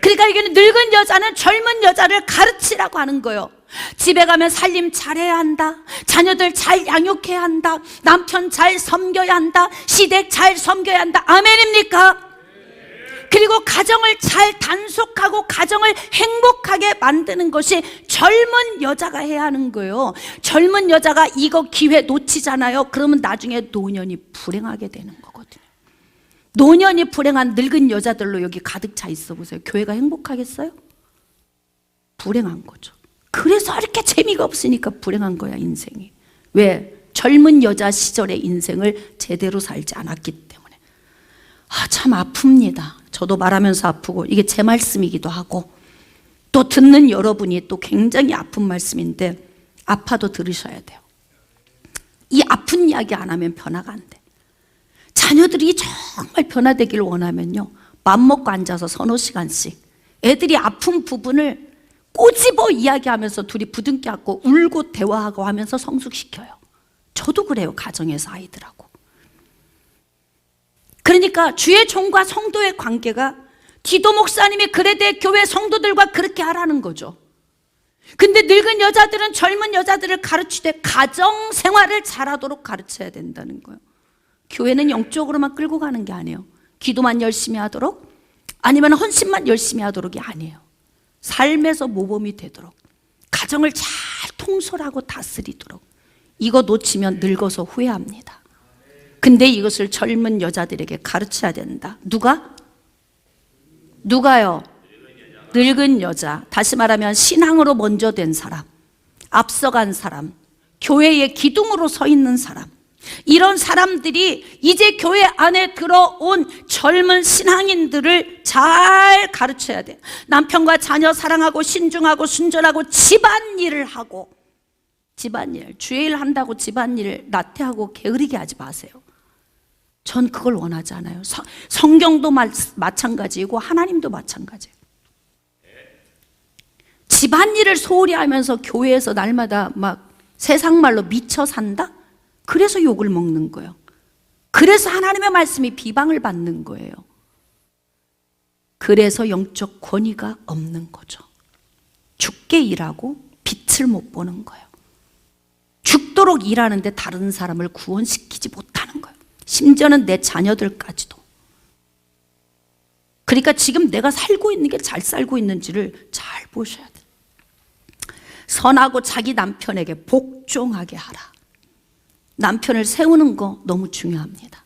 그러니까 이게 늙은 여자는 젊은 여자를 가르치라고 하는 거예요. 집에 가면 살림 잘해야 한다. 자녀들 잘 양육해야 한다. 남편 잘 섬겨야 한다. 시댁 잘 섬겨야 한다. 아멘입니까? 그리고 가정을 잘 단속하고 가정을 행복하게 만드는 것이 젊은 여자가 해야 하는 거예요. 젊은 여자가 이거 기회 놓치잖아요. 그러면 나중에 노년이 불행하게 되는 거거든요. 노년이 불행한 늙은 여자들로 여기 가득 차 있어 보세요. 교회가 행복하겠어요? 불행한 거죠. 그래서 이렇게 재미가 없으니까 불행한 거야, 인생이. 왜? 젊은 여자 시절의 인생을 제대로 살지 않았기 때문에. 참 아픕니다. 저도 말하면서 아프고, 이게 제 말씀이기도 하고, 또 듣는 여러분이 또 굉장히 아픈 말씀인데 아파도 들으셔야 돼요. 이 아픈 이야기 안 하면 변화가 안 돼. 자녀들이 정말 변화되기를 원하면요, 맘먹고 앉아서 서너 시간씩 애들이 아픈 부분을 꼬집어 이야기하면서 둘이 부둥켜 안고 울고 대화하고 하면서 성숙시켜요. 저도 그래요, 가정에서 아이들하고. 그러니까 주의 종과 성도의 관계가 디도 목사님이 그레데 교회 성도들과 그렇게 하라는 거죠. 근데 늙은 여자들은 젊은 여자들을 가르치되 가정 생활을 잘하도록 가르쳐야 된다는 거예요. 교회는 영적으로만 끌고 가는 게 아니에요. 기도만 열심히 하도록, 아니면 헌신만 열심히 하도록이 아니에요. 삶에서 모범이 되도록, 가정을 잘 통솔하고 다스리도록. 이거 놓치면 늙어서 후회합니다. 근데 이것을 젊은 여자들에게 가르쳐야 된다. 누가요? 늙은 여자. 다시 말하면 신앙으로 먼저 된 사람, 앞서간 사람, 교회의 기둥으로 서 있는 사람, 이런 사람들이 이제 교회 안에 들어온 젊은 신앙인들을 잘 가르쳐야 돼요. 남편과 자녀 사랑하고 신중하고 순전하고 집안일을 하고, 집안일, 주의 일 한다고 집안일을 나태하고 게으르게 하지 마세요. 전 그걸 원하지 않아요. 성경도 마찬가지고 하나님도 마찬가지예요. 집안일을 소홀히 하면서 교회에서 날마다 막 세상 말로 미쳐 산다? 그래서 욕을 먹는 거예요. 그래서 하나님의 말씀이 비방을 받는 거예요. 그래서 영적 권위가 없는 거죠. 죽게 일하고 빛을 못 보는 거예요. 죽도록 일하는데 다른 사람을 구원시키지 못하는 거예요. 심지어는 내 자녀들까지도. 그러니까 지금 내가 살고 있는 게 잘 살고 있는지를 잘 보셔야 돼요. 선하고 자기 남편에게 복종하게 하라. 남편을 세우는 거 너무 중요합니다.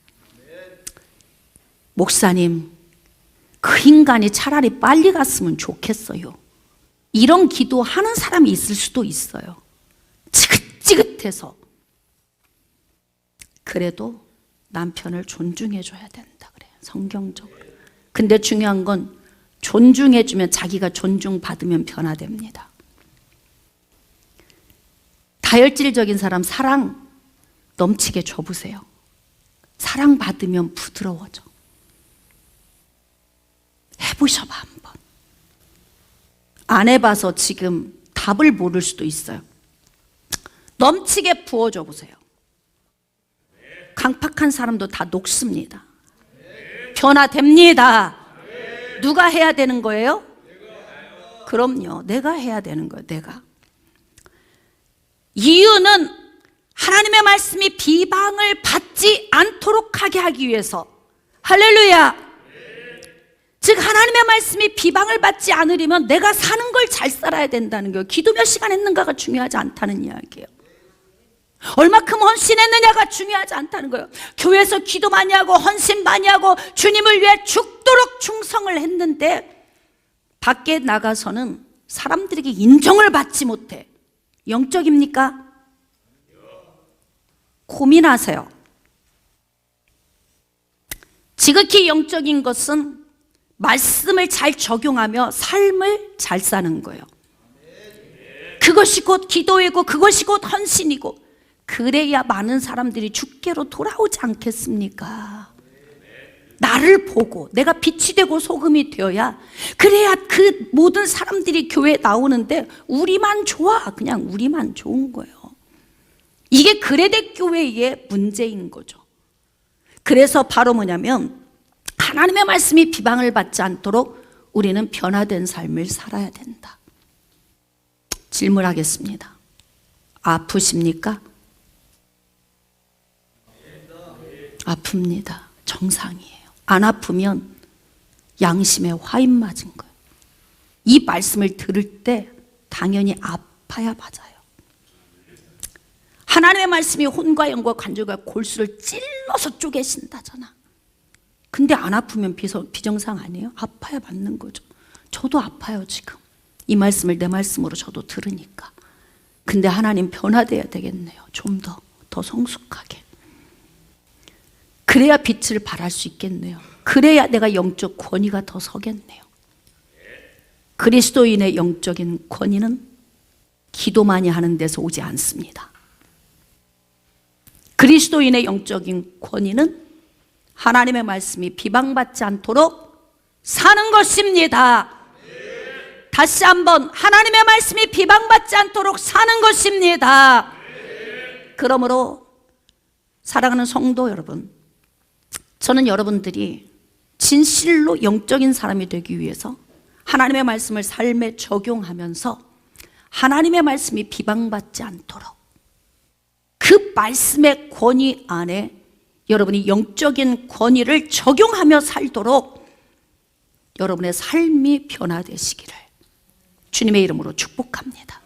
목사님, 그 인간이 차라리 빨리 갔으면 좋겠어요. 이런 기도하는 사람이 있을 수도 있어요. 지긋지긋해서. 그래도 남편을 존중해줘야 된다 그래요, 성경적으로. 근데 중요한 건 존중해주면 자기가 존중받으면 변화됩니다. 다혈질적인 사람 사랑 넘치게 줘보세요. 사랑받으면 부드러워져. 해보셔봐 한번. 안 해봐서 지금 답을 모를 수도 있어요. 넘치게 부어줘 보세요. 강팍한 사람도 다 녹습니다. 변화됩니다. 누가 해야 되는 거예요? 그럼요, 내가 해야 되는 거예요. 내가. 이유는 하나님의 말씀이 비방을 받지 않도록 하게 하기 위해서. 할렐루야. 즉 하나님의 말씀이 비방을 받지 않으려면 내가 사는 걸 잘 살아야 된다는 거예요. 기도 몇 시간 했는가가 중요하지 않다는 이야기예요. 얼마큼 헌신했느냐가 중요하지 않다는 거예요. 교회에서 기도 많이 하고 헌신 많이 하고 주님을 위해 죽도록 충성을 했는데 밖에 나가서는 사람들에게 인정을 받지 못해. 영적입니까? 고민하세요. 지극히 영적인 것은 말씀을 잘 적용하며 삶을 잘 사는 거예요. 그것이 곧 기도이고 그것이 곧 헌신이고, 그래야 많은 사람들이 주께로 돌아오지 않겠습니까? 나를 보고 내가 빛이 되고 소금이 되어야, 그래야 그 모든 사람들이 교회에 나오는데 우리만 좋아, 그냥 우리만 좋은 거예요. 이게 그레데 교회의 문제인 거죠. 그래서 바로 뭐냐면 하나님의 말씀이 비방을 받지 않도록 우리는 변화된 삶을 살아야 된다. 질문하겠습니다. 아프십니까? 아픕니다. 정상이에요. 안 아프면 양심에 화인 맞은 거예요. 이 말씀을 들을 때 당연히 아파야 맞아요. 하나님의 말씀이 혼과 영과 관절과 골수를 찔러서 쪼개신다잖아. 근데 안 아프면 비정상 아니에요? 아파야 맞는 거죠. 저도 아파요 지금. 이 말씀을 내 말씀으로 저도 들으니까. 근데 하나님 변화돼야 되겠네요. 좀 더 성숙하게. 그래야 빛을 발할 수 있겠네요. 그래야 내가 영적 권위가 더 서겠네요. 그리스도인의 영적인 권위는 기도 많이 하는 데서 오지 않습니다. 그리스도인의 영적인 권위는 하나님의 말씀이 비방받지 않도록 사는 것입니다. 다시 한번, 하나님의 말씀이 비방받지 않도록 사는 것입니다. 그러므로 사랑하는 성도 여러분, 저는 여러분들이 진실로 영적인 사람이 되기 위해서 하나님의 말씀을 삶에 적용하면서 하나님의 말씀이 비방받지 않도록 그 말씀의 권위 안에 여러분이 영적인 권위를 적용하며 살도록 여러분의 삶이 변화되시기를 주님의 이름으로 축복합니다.